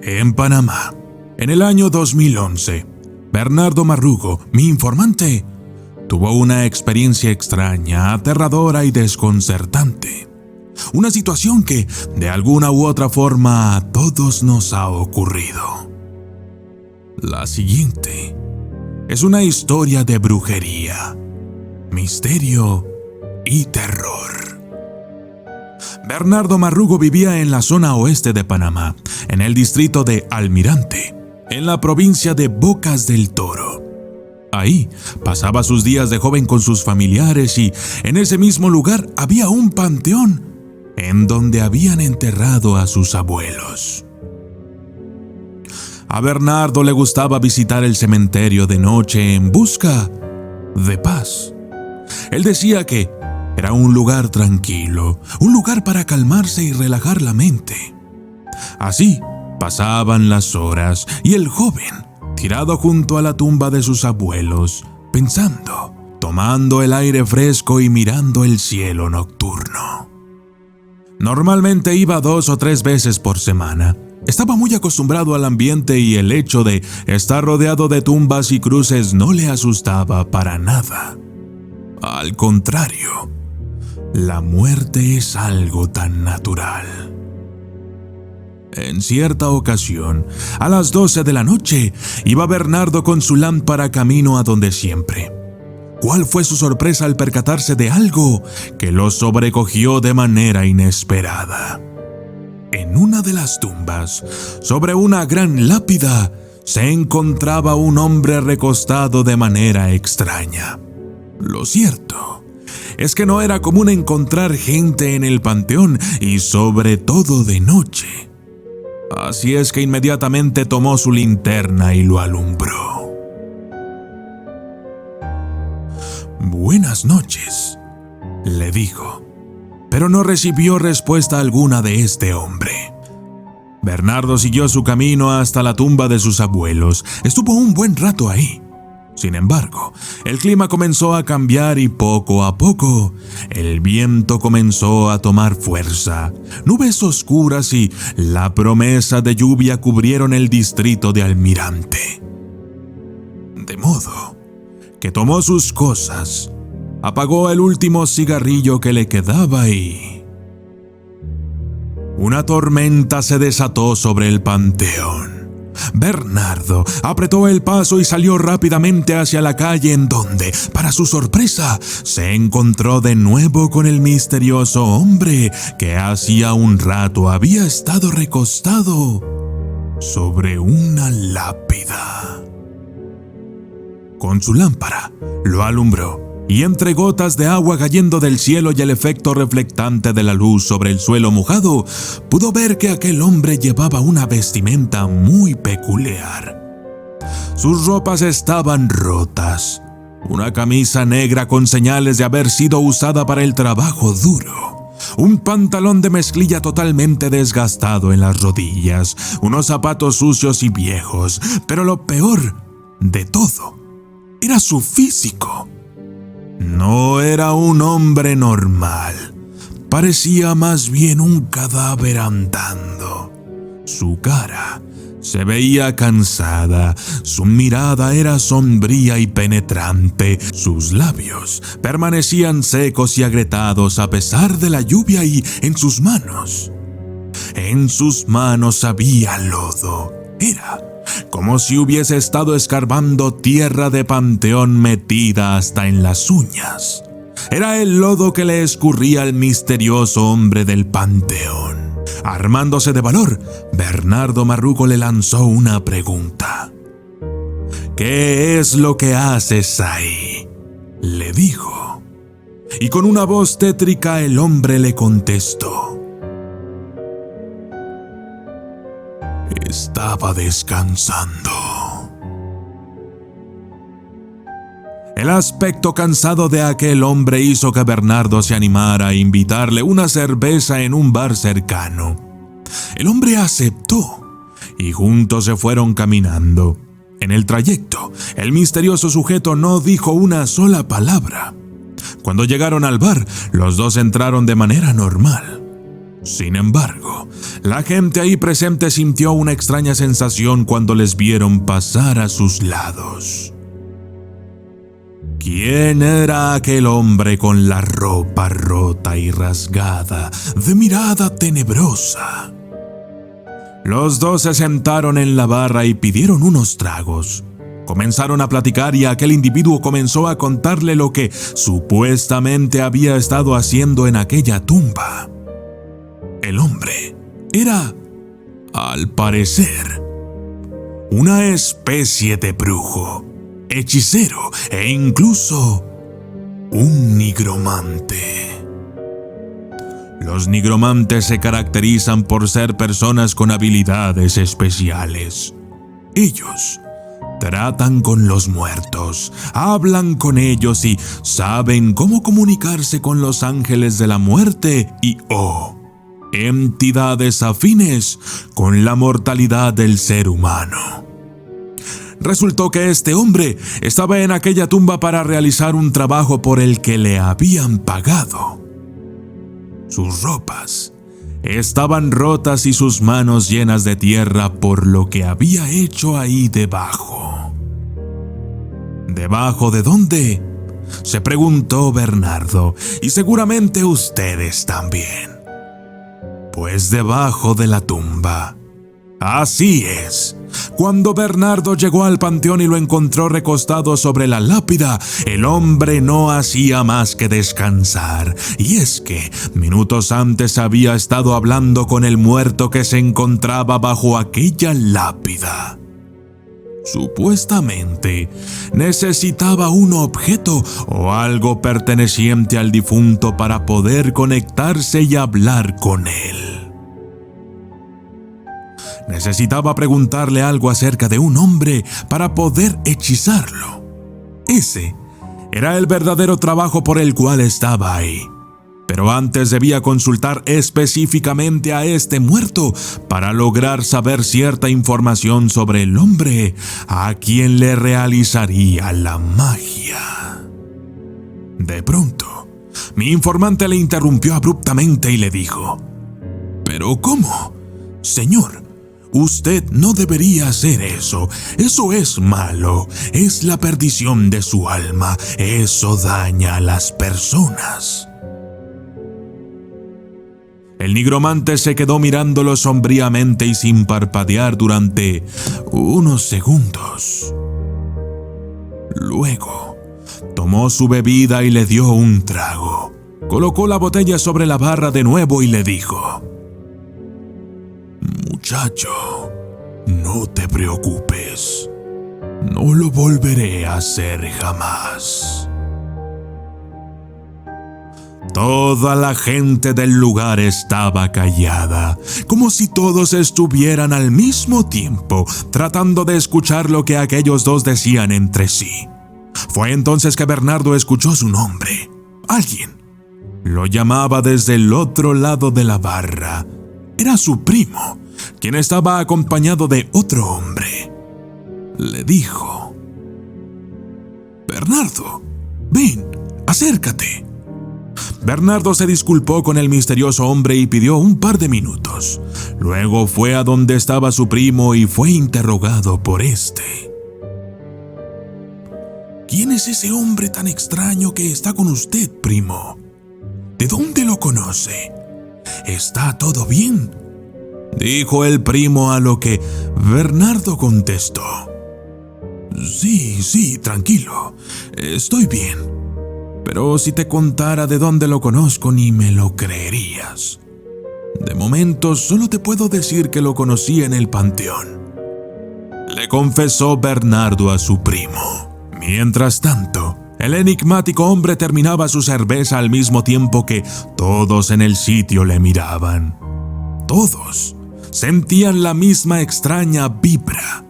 En Panamá, en el año 2011, Bernardo Marrugo, mi informante, tuvo una experiencia extraña, aterradora y desconcertante. Una situación que, de alguna u otra forma, a todos nos ha ocurrido. La siguiente es una historia de brujería, misterio y terror. Bernardo Marrugo vivía en la zona oeste de Panamá, en el distrito de Almirante, en la provincia de Bocas del Toro. Ahí pasaba sus días de joven con sus familiares y en ese mismo lugar había un panteón en donde habían enterrado a sus abuelos. A Bernardo le gustaba visitar el cementerio de noche en busca de paz. Él decía que era un lugar tranquilo, un lugar para calmarse y relajar la mente. Así pasaban las horas y el joven, tirado junto a la tumba de sus abuelos, pensando, tomando el aire fresco y mirando el cielo nocturno. Normalmente iba 2 o 3 veces por semana. Estaba muy acostumbrado al ambiente y el hecho de estar rodeado de tumbas y cruces no le asustaba para nada. Al contrario, la muerte es algo tan natural. En cierta ocasión, a las 12 de la noche, iba Bernardo con su lámpara camino a donde siempre. ¿Cuál fue su sorpresa al percatarse de algo que lo sobrecogió de manera inesperada? En una de las tumbas, sobre una gran lápida, se encontraba un hombre recostado de manera extraña. Lo cierto es que no era común encontrar gente en el panteón y sobre todo de noche. Así es que inmediatamente tomó su linterna y lo alumbró. «Buenas noches», le dijo, pero no recibió respuesta alguna de este hombre. Bernardo siguió su camino hasta la tumba de sus abuelos. Estuvo un buen rato ahí. Sin embargo, el clima comenzó a cambiar y poco a poco el viento comenzó a tomar fuerza. Nubes oscuras y la promesa de lluvia cubrieron el distrito de Almirante. De modo que tomó sus cosas, apagó el último cigarrillo que le quedaba y una tormenta se desató sobre el panteón. Bernardo apretó el paso y salió rápidamente hacia la calle en donde, para su sorpresa, se encontró de nuevo con el misterioso hombre que hacía un rato había estado recostado sobre una lápida. Con su lámpara lo alumbró y entre gotas de agua cayendo del cielo y el efecto reflectante de la luz sobre el suelo mojado, pudo ver que aquel hombre llevaba una vestimenta muy peculiar. Sus ropas estaban rotas, una camisa negra con señales de haber sido usada para el trabajo duro, un pantalón de mezclilla totalmente desgastado en las rodillas, unos zapatos sucios y viejos, pero lo peor de todo era su físico. No era un hombre normal, parecía más bien un cadáver andando. Su cara se veía cansada, su mirada era sombría y penetrante, sus labios permanecían secos y agrietados a pesar de la lluvia y en sus manos había lodo. Era como si hubiese estado escarbando tierra de panteón metida hasta en las uñas. Era el lodo que le escurría al misterioso hombre del panteón. Armándose de valor, Bernardo Marrugo le lanzó una pregunta. «¿Qué es lo que haces ahí?», le dijo. Y con una voz tétrica el hombre le contestó. «Estaba descansando». El aspecto cansado de aquel hombre hizo que Bernardo se animara a invitarle una cerveza en un bar cercano. El hombre aceptó y juntos se fueron caminando. En el trayecto, el misterioso sujeto no dijo una sola palabra. Cuando llegaron al bar, los dos entraron de manera normal. Sin embargo, la gente ahí presente sintió una extraña sensación cuando les vieron pasar a sus lados. ¿Quién era aquel hombre con la ropa rota y rasgada, de mirada tenebrosa? Los dos se sentaron en la barra y pidieron unos tragos. Comenzaron a platicar y aquel individuo comenzó a contarle lo que supuestamente había estado haciendo en aquella tumba. El hombre era, al parecer, una especie de brujo, hechicero e incluso un nigromante. Los nigromantes se caracterizan por ser personas con habilidades especiales. Ellos tratan con los muertos, hablan con ellos y saben cómo comunicarse con los ángeles de la muerte y entidades afines con la mortalidad del ser humano. Resultó que este hombre estaba en aquella tumba para realizar un trabajo por el que le habían pagado. Sus ropas estaban rotas y sus manos llenas de tierra por lo que había hecho ahí debajo. ¿Debajo de dónde?, se preguntó Bernardo, y seguramente ustedes también. Pues debajo de la tumba. Así es. Cuando Bernardo llegó al panteón y lo encontró recostado sobre la lápida, el hombre no hacía más que descansar. Y es que minutos antes había estado hablando con el muerto que se encontraba bajo aquella lápida. Supuestamente, necesitaba un objeto o algo perteneciente al difunto para poder conectarse y hablar con él. Necesitaba preguntarle algo acerca de un hombre para poder hechizarlo. Ese era el verdadero trabajo por el cual estaba ahí. Pero antes debía consultar específicamente a este muerto para lograr saber cierta información sobre el hombre a quien le realizaría la magia. De pronto, mi informante le interrumpió abruptamente y le dijo: ¿Pero cómo? Señor, usted no debería hacer eso. Eso es malo. Es la perdición de su alma. Eso daña a las personas. El nigromante se quedó mirándolo sombríamente y sin parpadear durante unos segundos. Luego, tomó su bebida y le dio un trago. Colocó la botella sobre la barra de nuevo y le dijo: Muchacho, no te preocupes. No lo volveré a hacer jamás. Toda la gente del lugar estaba callada, como si todos estuvieran al mismo tiempo tratando de escuchar lo que aquellos dos decían entre sí. Fue entonces que Bernardo escuchó su nombre. Alguien lo llamaba desde el otro lado de la barra. Era su primo, quien estaba acompañado de otro hombre. Le dijo: Bernardo, ven, acércate. Bernardo se disculpó con el misterioso hombre y pidió un par de minutos. Luego fue a donde estaba su primo y fue interrogado por este. ¿Quién es ese hombre tan extraño que está con usted, primo? ¿De dónde lo conoce? ¿Está todo bien?, dijo el primo, a lo que Bernardo contestó: Sí, tranquilo, estoy bien. Pero si te contara de dónde lo conozco, ni me lo creerías. De momento, solo te puedo decir que lo conocí en el panteón, le confesó Bernardo a su primo. Mientras tanto, el enigmático hombre terminaba su cerveza al mismo tiempo que todos en el sitio le miraban. Todos sentían la misma extraña vibra.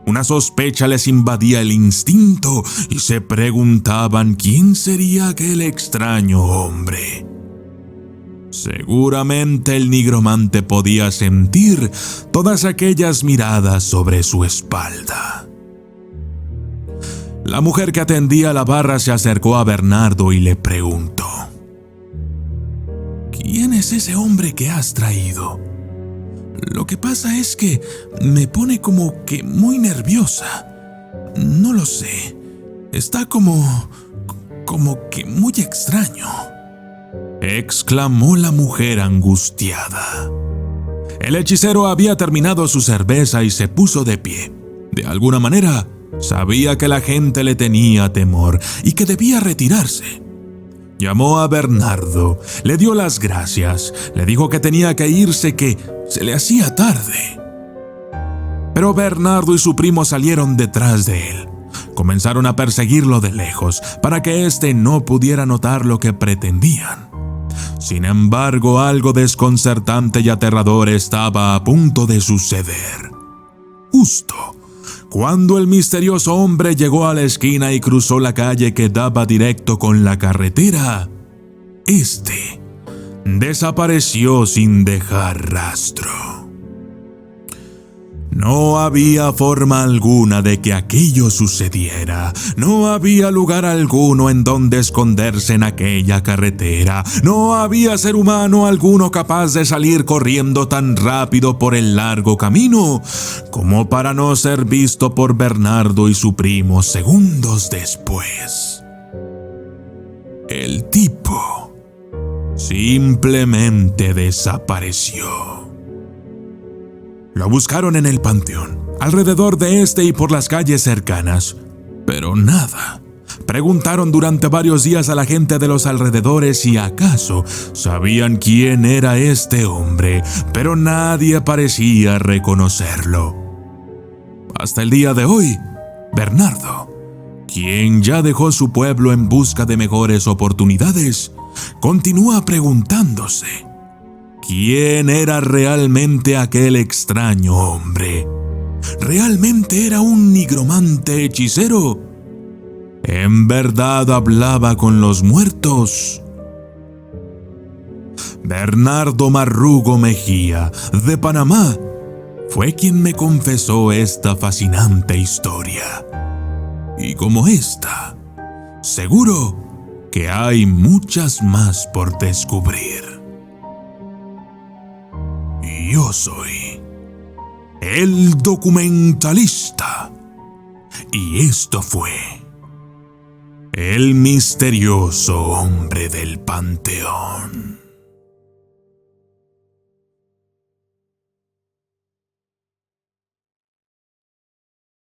Una sospecha les invadía el instinto y se preguntaban quién sería aquel extraño hombre. Seguramente el nigromante podía sentir todas aquellas miradas sobre su espalda. La mujer que atendía la barra se acercó a Bernardo y le preguntó: ¿quién es ese hombre que has traído? Lo que pasa es que me pone como que muy nerviosa. No lo sé. Está como que muy extraño», exclamó la mujer angustiada. El hechicero había terminado su cerveza y se puso de pie. De alguna manera, sabía que la gente le tenía temor y que debía retirarse. Llamó a Bernardo, le dio las gracias, le dijo que tenía que irse, que se le hacía tarde. Pero Bernardo y su primo salieron detrás de él. Comenzaron a perseguirlo de lejos para que éste no pudiera notar lo que pretendían. Sin embargo, algo desconcertante y aterrador estaba a punto de suceder. Justo cuando el misterioso hombre llegó a la esquina y cruzó la calle que daba directo con la carretera, este desapareció sin dejar rastro. No había forma alguna de que aquello sucediera. No había lugar alguno en donde esconderse en aquella carretera. No había ser humano alguno capaz de salir corriendo tan rápido por el largo camino como para no ser visto por Bernardo y su primo segundos después. El tipo simplemente desapareció. Lo buscaron en el panteón, alrededor de este y por las calles cercanas, pero nada. Preguntaron durante varios días a la gente de los alrededores si acaso sabían quién era este hombre, pero nadie parecía reconocerlo. Hasta el día de hoy, Bernardo, quien ya dejó su pueblo en busca de mejores oportunidades, continúa preguntándose: ¿quién era realmente aquel extraño hombre? ¿Realmente era un nigromante hechicero? ¿En verdad hablaba con los muertos? Bernardo Marrugo Mejía, de Panamá, fue quien me confesó esta fascinante historia. Y como esta, seguro que hay muchas más por descubrir. Yo soy el documentalista y esto fue el misterioso hombre del panteón.